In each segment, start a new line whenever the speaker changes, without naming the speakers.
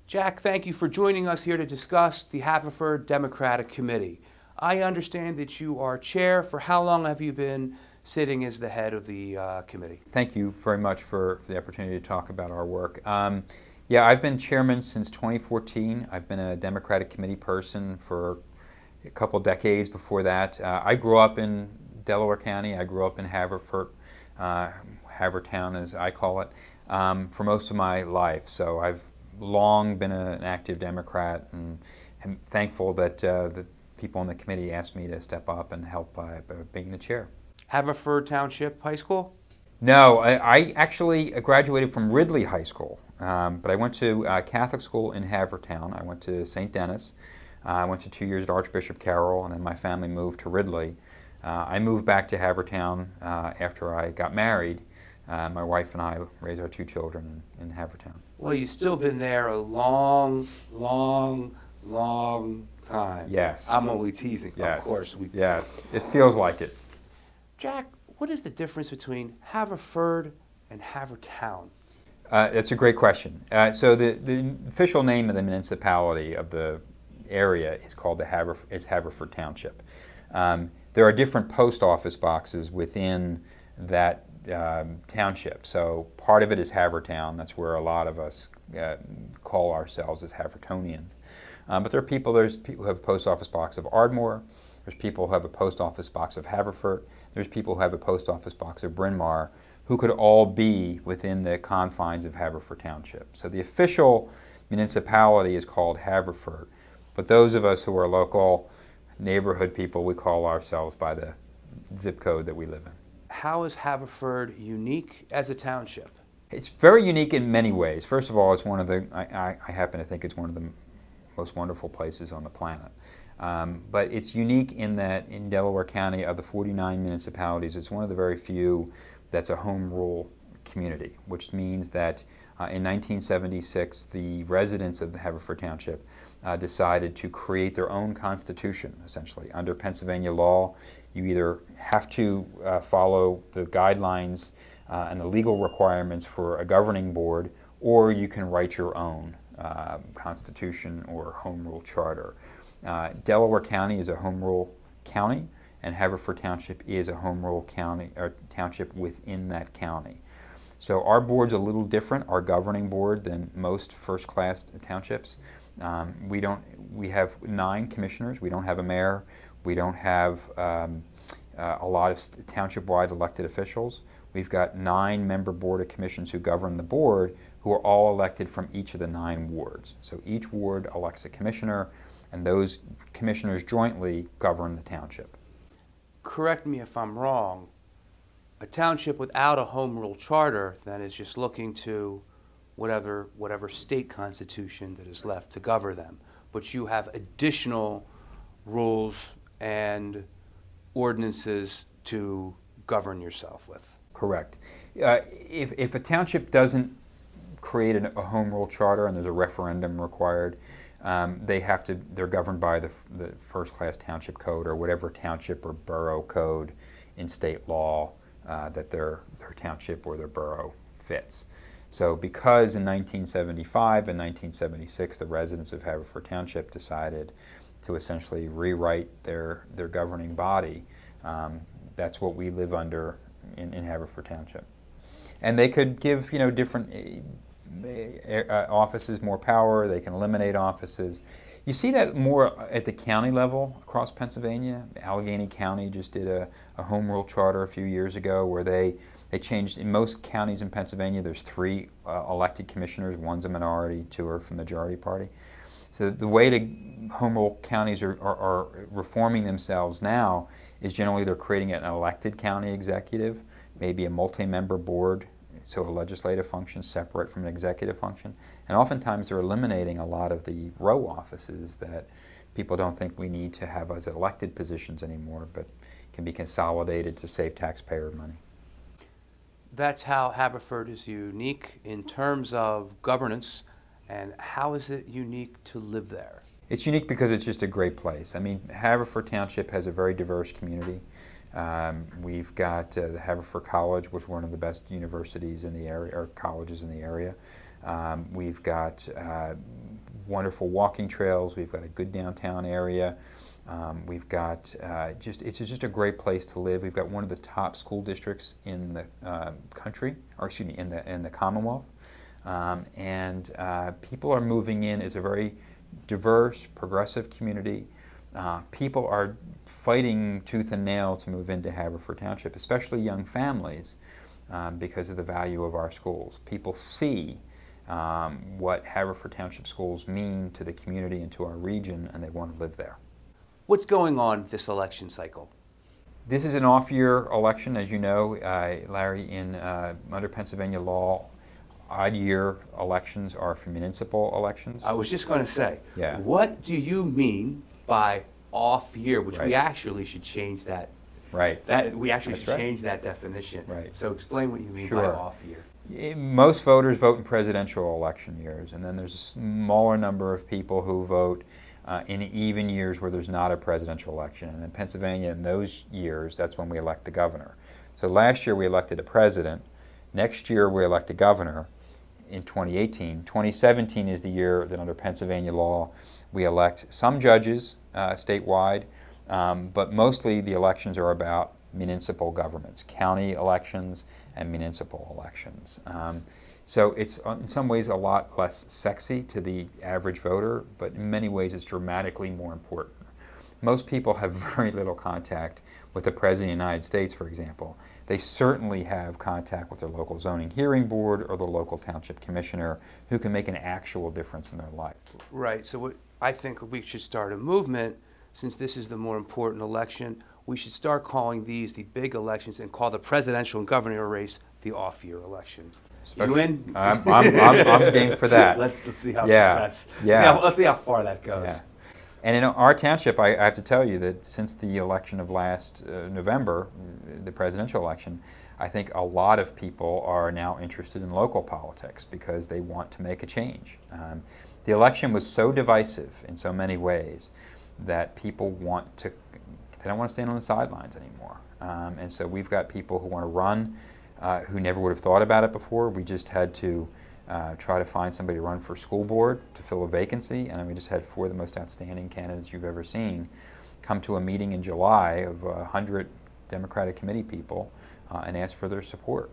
Jack, thank you for joining us here to discuss the Haverford Democratic Committee. I understand that you are chair. For how long have you been sitting as the head of the committee?
Thank you very much for the opportunity to talk about our work. Yeah, I've been chairman since 2014. I've been a Democratic committee person for a couple decades before that. I grew up in Delaware County. I grew up in Haverford, Havertown as I call it, for most of my life. So I've long been an active Democrat, and I'm thankful that the people on the committee asked me to step up and help by being the chair.
Haverford Township High School?
No, I actually graduated from Ridley High School, but I went to Catholic school in Havertown. I went to St. Denis. I went to 2 years at Archbishop Carroll, and then my family moved to Ridley. I moved back to Havertown after I got married. My wife and I raised our 2 children in Havertown.
Well, you've still been there a long time.
Yes.
I'm only teasing,
yes.
Of course.
Yes, it feels like it.
Jack, what is the difference between Haverford and Havertown?
That's a great question. So the official name of the municipality of the area is called Haverford Township. There are different post office boxes within that township. So part of it is Havertown. That's where a lot of us call ourselves as Havertonians. But there's people who have a post office box of Ardmore. There's people who have a post office box of Haverford. There's people who have a post office box of Bryn Mawr, who could all be within the confines of Haverford Township. So the official municipality is called Haverford, but those of us who are local neighborhood people, we call ourselves by the zip code that we live in.
How is Haverford unique as a township?
It's very unique in many ways. First of all, it's one of the, I happen to think it's one of the most wonderful places on the planet. But it's unique in that in Delaware County, of the 49 municipalities, it's one of the very few that's a home rule community, which means that in 1976, the residents of the Haverford Township decided to create their own constitution, essentially. Under Pennsylvania law, you either have to follow the guidelines and the legal requirements for a governing board, or you can write your own constitution or home rule charter. Delaware County is a home rule county, and Haverford Township is a home rule county or township within that county. So our board's a little different, our governing board, than most first-class townships. We have 9 commissioners. We don't have a mayor. We don't have a lot of township-wide elected officials. We've got 9 member board of commissions who govern the board, who are all elected from each of the 9 wards. So each ward elects a commissioner, and those commissioners jointly govern the township.
Correct me if I'm wrong. A township without a home rule charter then is just looking to whatever state constitution that is left to govern them. But you have additional rules and ordinances to govern yourself with.
Correct. If a township doesn't create a home rule charter and there's a referendum required, they're governed by the first-class township code or whatever township or borough code in state law that their township or their borough fits. So because in 1975 and 1976 the residents of Haverford Township decided to essentially rewrite their governing body, that's what we live under in Haverford Township. And they could give different offices more power. They can eliminate offices. You see that more at the county level across Pennsylvania. Allegheny County just did a home rule charter a few years ago where they changed. In most counties in Pennsylvania, there's 3 elected commissioners. One's a minority, 2 are from the majority party. So the way home rule counties are reforming themselves now is generally they're creating an elected county executive, maybe a multi-member board, so a legislative function separate from an executive function. And oftentimes they're eliminating a lot of the row offices that people don't think we need to have as elected positions anymore, but can be consolidated to save taxpayer money.
That's how Haverford is unique in terms of governance. And how is it unique to live there?
It's unique because it's just a great place. I mean, Haverford Township has a very diverse community. We've got the Haverford College, which is one of the best universities in the area, or colleges in the area. We've got wonderful walking trails. We've got a good downtown area. We've got it's just a great place to live. We've got one of the top school districts in the country, or excuse me, in the Commonwealth. And people are moving in. It's a very diverse, progressive community. People are fighting tooth and nail to move into Haverford Township, especially young families, because of the value of our schools. People see what Haverford Township schools mean to the community and to our region, and they want to live there.
What's going on this election cycle?
This is an off-year election, as you know, Larry. Under Pennsylvania law, odd-year elections are for municipal elections.
I was just going to say,
yeah.
What do you mean by off-year? Which
Right.
we actually should change that.
Right.
We actually
That's
should
right.
change that definition.
Right.
So explain what you mean by
Sure.
off-year.
Most voters vote in presidential election years, and then there's a smaller number of people who vote in even years where there's not a presidential election. And in Pennsylvania, in those years, that's when we elect the governor. So last year we elected a president. Next year we elect a governor in 2018. 2017 is the year that under Pennsylvania law we elect some judges statewide, but mostly the elections are about municipal governments, county elections and municipal elections. So it's in some ways a lot less sexy to the average voter, but in many ways it's dramatically more important. Most people have very little contact with the President of the United States, for example. They certainly have contact with their local zoning hearing board or the local township commissioner who can make an actual difference in their life.
Right. So I think we should start a movement, since this is the more important election. We should start calling these the big elections and call the presidential and governor race the off-year election. You in?
I'm game for that.
Let's see how
let's
see how far that goes.
Yeah. And in our township, I have to tell you that since the election of last November, the presidential election, I think a lot of people are now interested in local politics because they want to make a change. The election was so divisive in so many ways that people they don't want to stand on the sidelines anymore. And so we've got people who want to run, who never would have thought about it before. We just had to try to find somebody to run for school board to fill a vacancy, and we just had 4 of the most outstanding candidates you've ever seen come to a meeting in July of 100 Democratic committee people and ask for their support.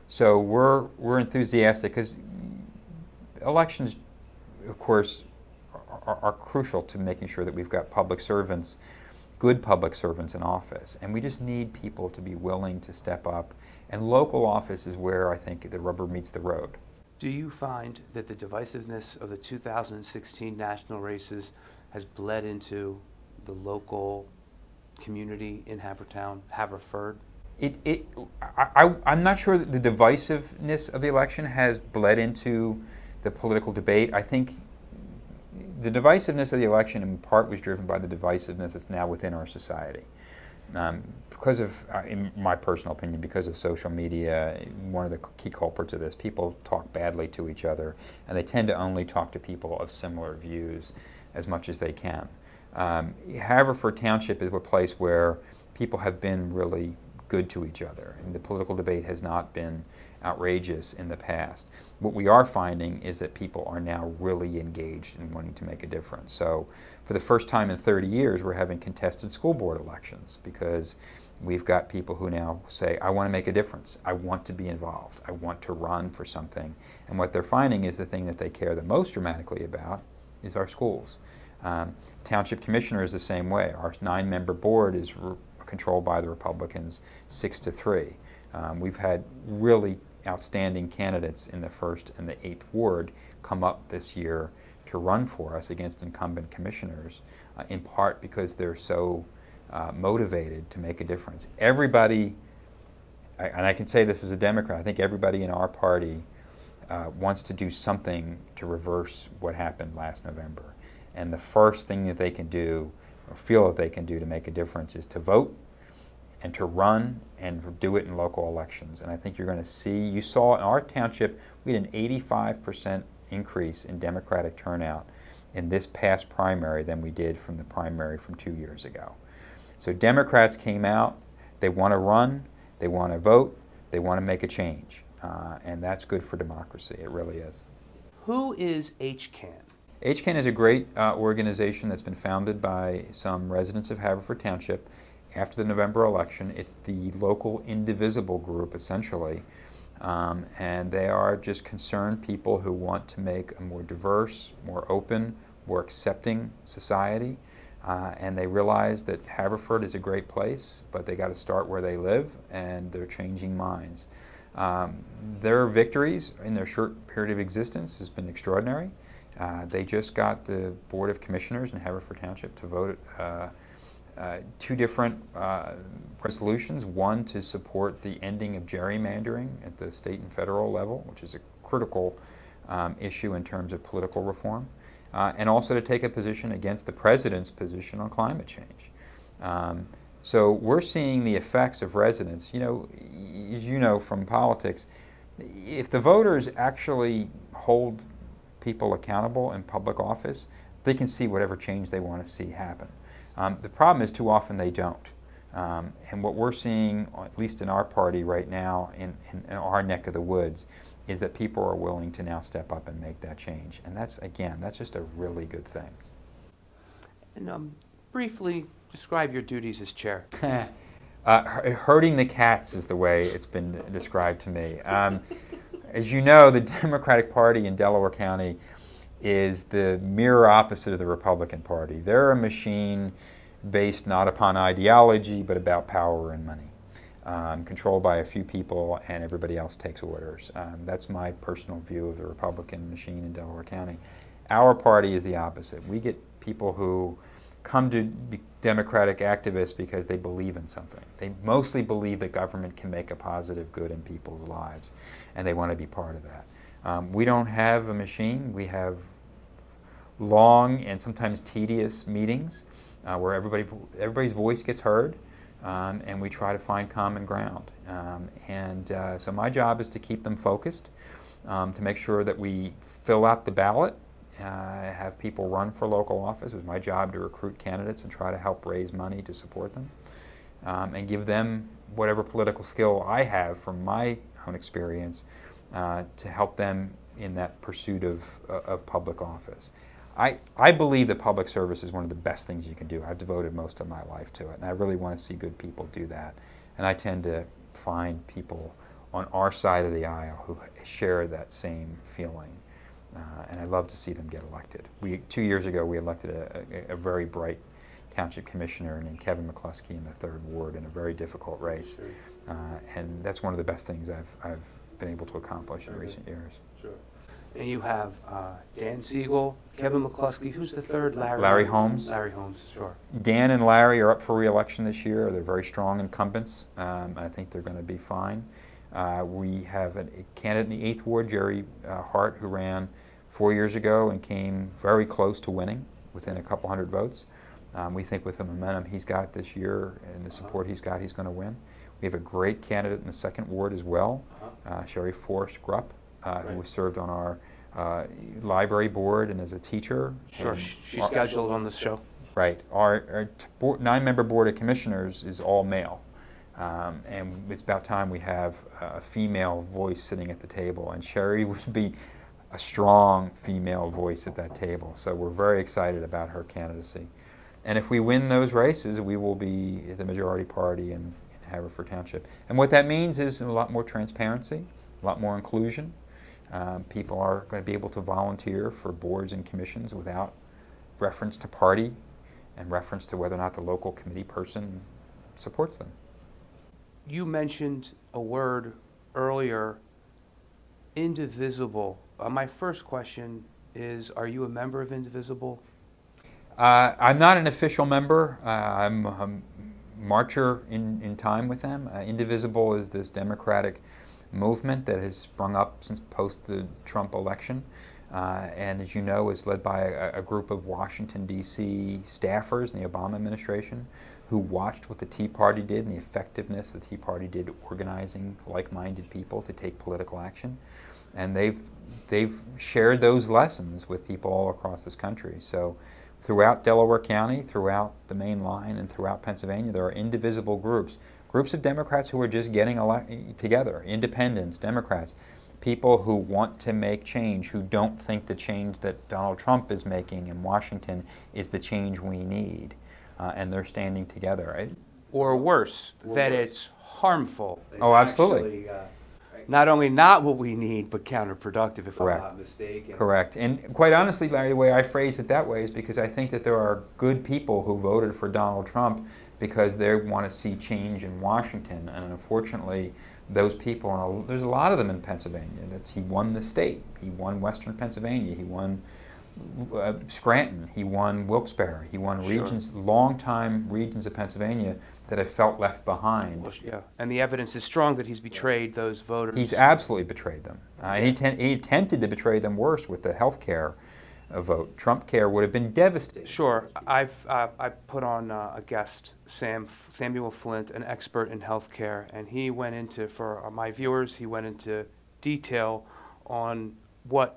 So we're enthusiastic because elections, of course, are crucial to making sure that we've got public servants, good public servants in office, and we just need people to be willing to step up, and local office is where I think the rubber meets the road.
Do you find that the divisiveness of the 2016 national races has bled into the local community in Havertown, Haverford?
I'm not sure that the divisiveness of the election has bled into the political debate. I think the divisiveness of the election in part was driven by the divisiveness that's now within our society. Because of, in my personal opinion, because of social media, one of the key culprits of this, people talk badly to each other, and they tend to only talk to people of similar views as much as they can. Haverford Township is a place where people have been really good to each other, and the political debate has not been outrageous in the past. What we are finding is that people are now really engaged in wanting to make a difference. So for the first time in 30 years, we're having contested school board elections because we've got people who now say, I want to make a difference. I want to be involved. I want to run for something. And what they're finding is the thing that they care the most dramatically about is our schools. Township commissioner is the same way. Our 9-member board is controlled by the Republicans 6-3. We've had really outstanding candidates in the 1st and the 8th Ward come up this year to run for us against incumbent commissioners, in part because they're so motivated to make a difference. Everybody, and I can say this as a Democrat, I think everybody in our party wants to do something to reverse what happened last November. And the first thing that they can do, or feel that they can do to make a difference, is to vote and to run and do it in local elections. And I think you're going to see, you saw in our township, we had an 85% increase in Democratic turnout in this past primary than we did from the primary from 2 years ago. So Democrats came out, they want to run, they want to vote, they want to make a change. And that's good for democracy, it really is.
Who is HCAN?
HCAN is a great organization that's been founded by some residents of Haverford Township after the November election. It's the local Indivisible group, essentially, and they are just concerned people who want to make a more diverse, more open, more accepting society. And they realize that Haverford is a great place, but they got to start where they live, and they're changing minds. Their victories in their short period of existence has been extraordinary. They just got the Board of Commissioners in Haverford Township to vote two different resolutions, one to support the ending of gerrymandering at the state and federal level, which is a critical issue in terms of political reform. And also to take a position against the President's position on climate change. So we're seeing the effects of residents. You know, as you know from politics, if the voters actually hold people accountable in public office, they can see whatever change they want to see happen. The problem is too often they don't. And what we're seeing, at least in our party right now, in our neck of the woods, is that people are willing to now step up and make that change. And that's, again, that's just a really good thing.
And briefly describe your duties as chair.
Herding the cats is the way it's been described to me. As you know, the Democratic Party in Delaware County is the mirror opposite of the Republican Party. They're a machine based not upon ideology, but about power and money. Controlled by a few people, and everybody else takes orders. That's my personal view of the Republican machine in Delaware County. Our party is the opposite. We get people who come to be Democratic activists because they believe in something. They mostly believe that government can make a positive good in people's lives, and they want to be part of that. We don't have a machine. We have long and sometimes tedious meetings where everybody's voice gets heard. And we try to find common ground. So my job is to keep them focused, to make sure that we fill out the ballot, have people run for local office. It's my job to recruit candidates and try to help raise money to support them, and give them whatever political skill I have from my own experience to help them in that pursuit of public office. I believe that public service is one of the best things you can do. I've devoted most of my life to it, and I really want to see good people do that. And I tend to find people on our side of the aisle who share that same feeling, and I love to see them get elected. 2 years ago, we elected a very bright township commissioner named Kevin McCluskey in the 3rd Ward in a very difficult race, and that's one of the best things I've been able to accomplish in recent years.
Sure. And you have Dan Siegel, Kevin McCluskey. Who's the third?
Larry Holmes.
Larry Holmes, sure.
Dan and Larry are up for re-election this year. They're very strong incumbents. I think they're going to be fine. We have a candidate in the 8th Ward, Jerry Hart, who ran 4 years ago and came very close to winning within a couple hundred votes. We think with the momentum he's got this year and the support he's got, he's going to win. We have a great candidate in the 2nd Ward as well, Sherry Forrest Grupp, who served on our library board and as a teacher.
Sure, she's scheduled on the show.
Right. Our 9-member Board of Commissioners is all male. And it's about time we have a female voice sitting at the table, and Sherry would be a strong female voice at that table. So we're very excited about her candidacy. And if we win those races, we will be the majority party in Haverford Township. And what that means is a lot more transparency, a lot more inclusion. People are going to be able to volunteer for boards and commissions without reference to party and reference to whether or not the local committee person supports them.
You mentioned a word earlier, Indivisible. My first question is, are you a member of Indivisible?
I'm not an official member. I'm a marcher in time with them. Indivisible is this Democratic movement that has sprung up since post the Trump election, and as you know is led by a group of Washington, D.C. staffers in the Obama administration who watched what the Tea Party did and the effectiveness the Tea Party did organizing like-minded people to take political action, and they've shared those lessons with people all across this country. So throughout Delaware County, throughout the main line, and throughout Pennsylvania, there are indivisible groups of Democrats who are just getting together, independents, Democrats, people who want to make change, who don't think the change that Donald Trump is making in Washington is the change we need, and they're standing together. Right?
Or worse, that it's harmful.
Oh, absolutely.
Actually, not only not what we need, but counterproductive, if
Correct.
I'm not mistaken.
Correct. And quite honestly, Larry, the way I phrase it that way is because I think that there are good people who voted for Donald Trump because they want to see change in Washington. And unfortunately, those people, and there's a lot of them in Pennsylvania. He won the state. He won Western Pennsylvania. He won Scranton. He won Wilkes-Barre. He won regions, long-time regions of Pennsylvania that have felt left behind.
Well, yeah, and the evidence is strong that he's betrayed those voters.
He's absolutely betrayed them. And he attempted to betray them worse with the health care vote. Trump care would have been devastating.
Sure. I put on a guest, Samuel Flint, an expert in health care, and he went into, for my viewers, he went into detail on the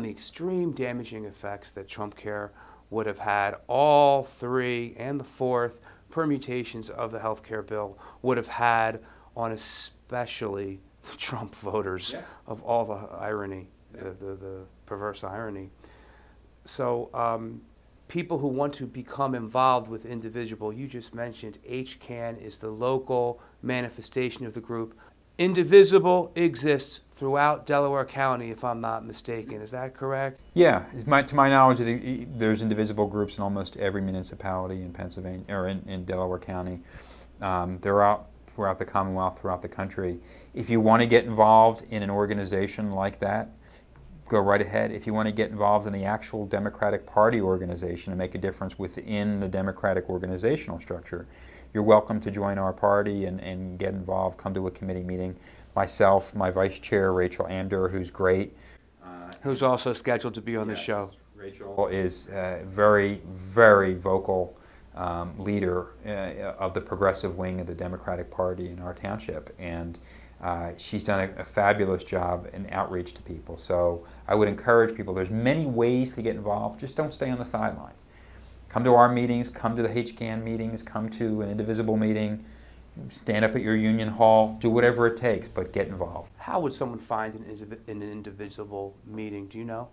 extreme damaging effects that Trump care would have had. All three and the fourth permutations of the health care bill would have had on especially the Trump voters, of all the irony, the perverse irony. So people who want to become involved with Indivisible, you just mentioned HCAN is the local manifestation of the group. Indivisible exists throughout Delaware County, if I'm not mistaken. Is that correct?
Yeah, to my knowledge, there's Indivisible groups in almost every municipality in Pennsylvania or in Delaware County. They're out throughout the Commonwealth, throughout the country. If you want to get involved in an organization like that, go right ahead. If you want to get involved in the actual Democratic Party organization and make a difference within the Democratic organizational structure, you're welcome to join our party and get involved, come to a committee meeting. Myself, my vice chair, Rachel Amdur, who's great.
Who's also scheduled to be on the show.
Rachel is a very, very vocal leader of the progressive wing of the Democratic Party in our township. And she's done a fabulous job in outreach to people. So I would encourage people, there's many ways to get involved, just don't stay on the sidelines. Come to our meetings, come to the HCAN meetings, come to an Indivisible meeting, stand up at your union hall, do whatever it takes, but get involved.
How would someone find an Indivisible meeting? Do you know?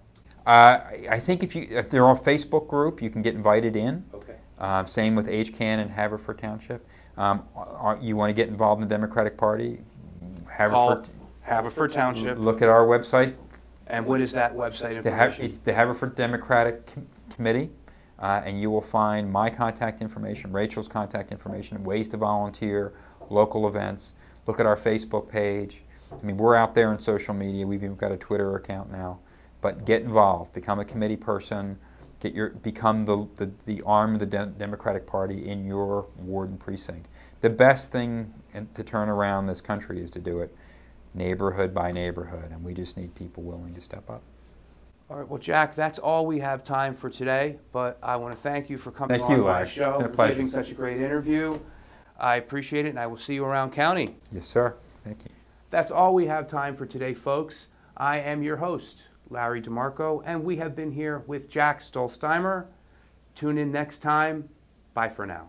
I think if they're on a Facebook group, you can get invited in.
Okay.
Same with HCAN in Haverford Township. You want to get involved in the Democratic Party?
Haverford Township.
Look at our website.
And what is that website information?
It's the Haverford Democratic Committee. And you will find my contact information, Rachel's contact information, ways to volunteer, local events. Look at our Facebook page. I mean, we're out there in social media. We've even got a Twitter account now. But get involved. Become a committee person. Become the arm of the Democratic Party in your ward and precinct. The best thing to turn around this country is to do it neighborhood by neighborhood, and we just need people willing to step up.
All right, well, Jack, that's all we have time for today, but I want to thank you for coming on my show and giving such a great interview. I appreciate it, and I will see you around county.
Yes, sir. Thank you.
That's all we have time for today, folks. I am your host, Larry DeMarco, and we have been here with Jack Stollsteimer. Tune in next time. Bye for now.